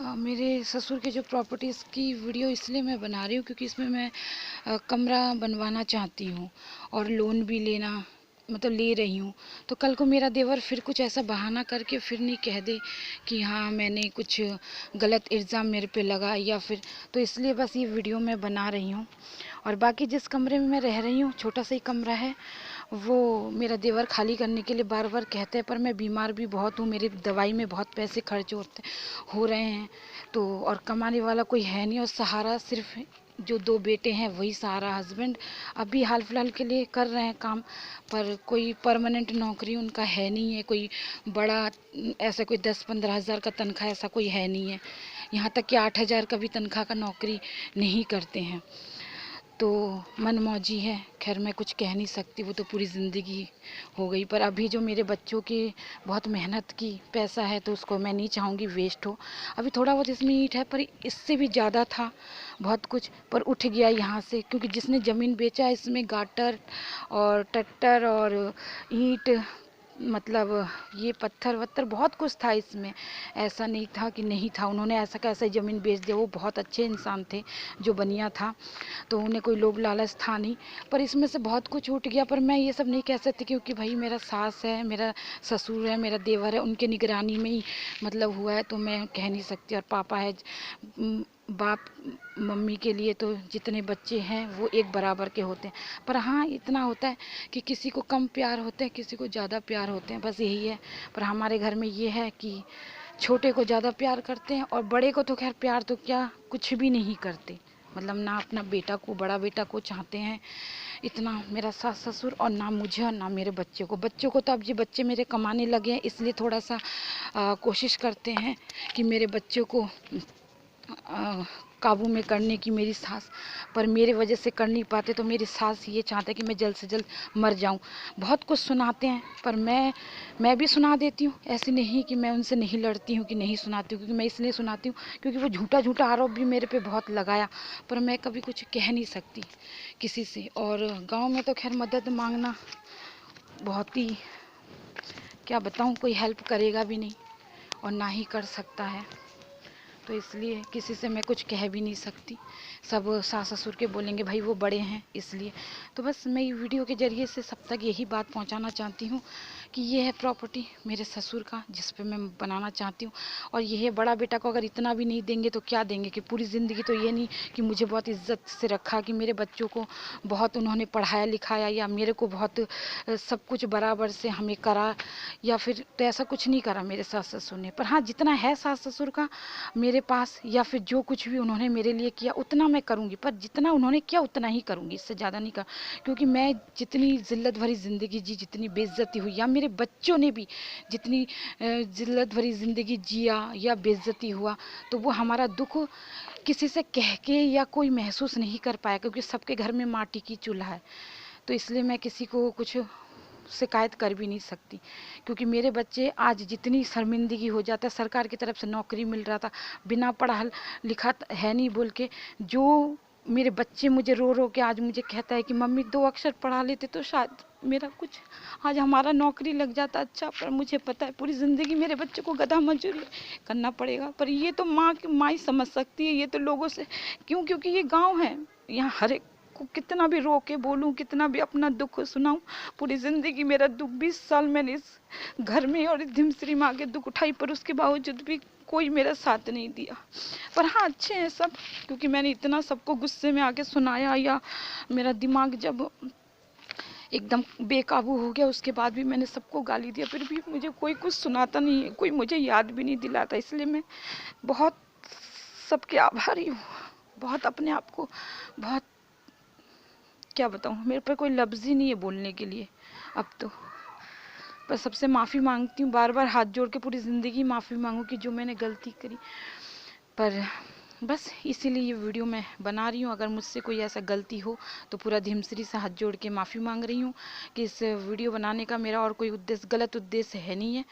मेरे ससुर के जो प्रॉपर्टीज़ की वीडियो इसलिए मैं बना रही हूँ क्योंकि इसमें मैं कमरा बनवाना चाहती हूँ और लोन भी लेना मतलब ले रही हूँ। तो कल को मेरा देवर फिर कुछ ऐसा बहाना करके फिर नहीं कह दे कि हाँ मैंने कुछ गलत इल्ज़ाम मेरे पे लगा या फिर, तो इसलिए बस ये वीडियो मैं बना रही हूँ। और बाकी जिस कमरे में मैं रह रही हूँ छोटा सा ही कमरा है, वो मेरा देवर खाली करने के लिए बार बार कहते हैं, पर मैं बीमार भी बहुत हूँ, मेरी दवाई में बहुत पैसे खर्च हो रहे हैं। तो और कमाने वाला कोई है नहीं और सहारा सिर्फ जो 2 बेटे हैं वही सहारा। हस्बैंड अभी हाल फिलहाल के लिए कर रहे हैं काम, पर कोई परमानेंट नौकरी उनका है नहीं है, कोई बड़ा ऐसा कोई 10-15 हज़ार का तनख्वाह ऐसा कोई है नहीं है। यहाँ तक कि 8 हज़ार का भी तनख्वाह का नौकरी नहीं करते हैं। तो मनमौजी है, खैर मैं कुछ कह नहीं सकती, वो तो पूरी ज़िंदगी हो गई। पर अभी जो मेरे बच्चों की बहुत मेहनत की पैसा है तो उसको मैं नहीं चाहूँगी वेस्ट हो। अभी थोड़ा बहुत इसमें ईंट है, पर इससे भी ज़्यादा था बहुत कुछ, पर उठ गया यहाँ से, क्योंकि जिसने ज़मीन बेचा है इसमें गाटर और ट्रैक्टर और ईंट मतलब ये पत्थर वत्थर बहुत कुछ था इसमें। ऐसा नहीं था कि नहीं था, उन्होंने ऐसा कैसे ज़मीन बेच दिया। वो बहुत अच्छे इंसान थे जो बनिया था, तो उन्हें कोई लोभ लालच था नहीं, पर इसमें से बहुत कुछ छूट गया। पर मैं ये सब नहीं कह सकती क्योंकि भाई मेरा सास है, मेरा ससुर है, मेरा देवर है, उनके निगरानी में ही मतलब हुआ है, तो मैं कह नहीं सकती। और पापा है, बाप मम्मी के लिए तो जितने बच्चे हैं वो एक बराबर के होते हैं। पर हाँ इतना होता है कि किसी को कम प्यार होते हैं, किसी को ज़्यादा प्यार होते हैं, बस यही है। पर हमारे घर में ये है कि छोटे को ज़्यादा प्यार करते हैं और बड़े को तो खैर प्यार तो क्या कुछ भी नहीं करते, मतलब ना अपना बेटा को, बड़ा बेटा को चाहते हैं इतना मेरा सास ससुर, और ना मुझे और ना मेरे बच्चों को तो अब ये बच्चे मेरे कमाने लगे हैं इसलिए थोड़ा सा कोशिश करते हैं कि मेरे बच्चों को काबू में करने की मेरी सास, पर मेरे वजह से कर नहीं पाते। तो मेरी सास ये चाहते हैं कि मैं जल्द से जल्द मर जाऊं। बहुत कुछ सुनाते हैं पर मैं भी सुना देती हूँ, ऐसे नहीं कि मैं उनसे नहीं लड़ती हूँ कि नहीं सुनाती हूँ, क्योंकि मैं इसलिए सुनाती हूँ क्योंकि वो झूठा झूठा आरोप भी मेरे पे बहुत लगाया, पर मैं कभी कुछ कह नहीं सकती किसी से। और गाँव में तो खैर मदद मांगना बहुत ही, क्या बताऊँ, कोई हेल्प करेगा भी नहीं और ना ही कर सकता है, तो इसलिए किसी से मैं कुछ कह भी नहीं सकती। सब सास ससुर के बोलेंगे, भाई वो बड़े हैं इसलिए। तो बस मैं ये वीडियो के ज़रिए से सब तक यही बात पहुंचाना चाहती हूँ कि ये है प्रॉपर्टी मेरे ससुर का जिस पे मैं बनाना चाहती हूँ। और ये है बड़ा बेटा को अगर इतना भी नहीं देंगे तो क्या देंगे, कि पूरी ज़िंदगी तो ये नहीं कि मुझे बहुत इज्जत से रखा, कि मेरे बच्चों को बहुत उन्होंने पढ़ाया लिखाया या मेरे को बहुत सब कुछ बराबर से हमें करा, या फिर तो ऐसा कुछ नहीं करा मेरे सास ससुर ने। पर हाँ जितना है सास ससुर का मेरे पास, या फिर जो कुछ भी उन्होंने मेरे लिए किया उतना मैं करूँगी, पर जितना उन्होंने किया उतना ही करूँगी, इससे ज़्यादा नहीं कर। क्योंकि मैं जितनी जिल्लत भरी ज़िंदगी जी, जितनी बेइज्जती हुई, या मेरे बच्चों ने भी जितनी जिल्लत भरी ज़िंदगी जिया या बेइज्जती हुआ, तो वो हमारा दुख किसी से कह के या कोई महसूस नहीं कर पाया, क्योंकि सबके घर में माटी की चूल्हा है। तो इसलिए मैं किसी को कुछ शिकायत कर भी नहीं सकती, क्योंकि मेरे बच्चे आज जितनी शर्मिंदगी हो जाता है, सरकार की तरफ से नौकरी मिल रहा था, बिना पढ़ा लिखा है नहीं बोल के, जो मेरे बच्चे मुझे रो रो के आज मुझे कहता है कि मम्मी 2 अक्षर पढ़ा लेते तो शायद मेरा कुछ आज हमारा नौकरी लग जाता अच्छा। पर मुझे पता है पूरी ज़िंदगी मेरे बच्चे को गधा मजदूरी करना पड़ेगा, पर ये तो माँ ही समझ सकती है, ये तो लोगों से क्यों, क्योंकि ये गाँव है, यहाँ हर एक को कितना भी रो के बोलूँ, कितना भी अपना दुख सुनाऊँ, पूरी ज़िंदगी मेरा दुख, 20 साल मैंने इस घर में और इस धिमसरी माँ के दुख उठाई, पर उसके बावजूद भी कोई मेरा साथ नहीं दिया। पर हाँ अच्छे हैं सब, क्योंकि मैंने इतना सबको गुस्से में आके सुनाया, या मेरा दिमाग जब एकदम बेकाबू हो गया उसके बाद भी मैंने सबको गाली दिया, फिर भी मुझे कोई कुछ सुनाता नहीं है, कोई मुझे याद भी नहीं दिलाता। इसलिए मैं बहुत सबके आभारी हूँ, बहुत अपने आप को बहुत, क्या बताऊँ, मेरे पर कोई लफ्ज़ ही नहीं है बोलने के लिए अब तो। पर सबसे माफ़ी मांगती हूँ, बार बार हाथ जोड़ के पूरी ज़िंदगी माफ़ी मांगू कि जो मैंने गलती करी। पर बस इसीलिए ये वीडियो मैं बना रही हूँ। अगर मुझसे कोई ऐसा गलती हो तो पूरा धिमसरी से हाथ जोड़ के माफ़ी मांग रही हूँ कि इस वीडियो बनाने का मेरा और कोई उद्देश्य, गलत उद्देश्य है नहीं है।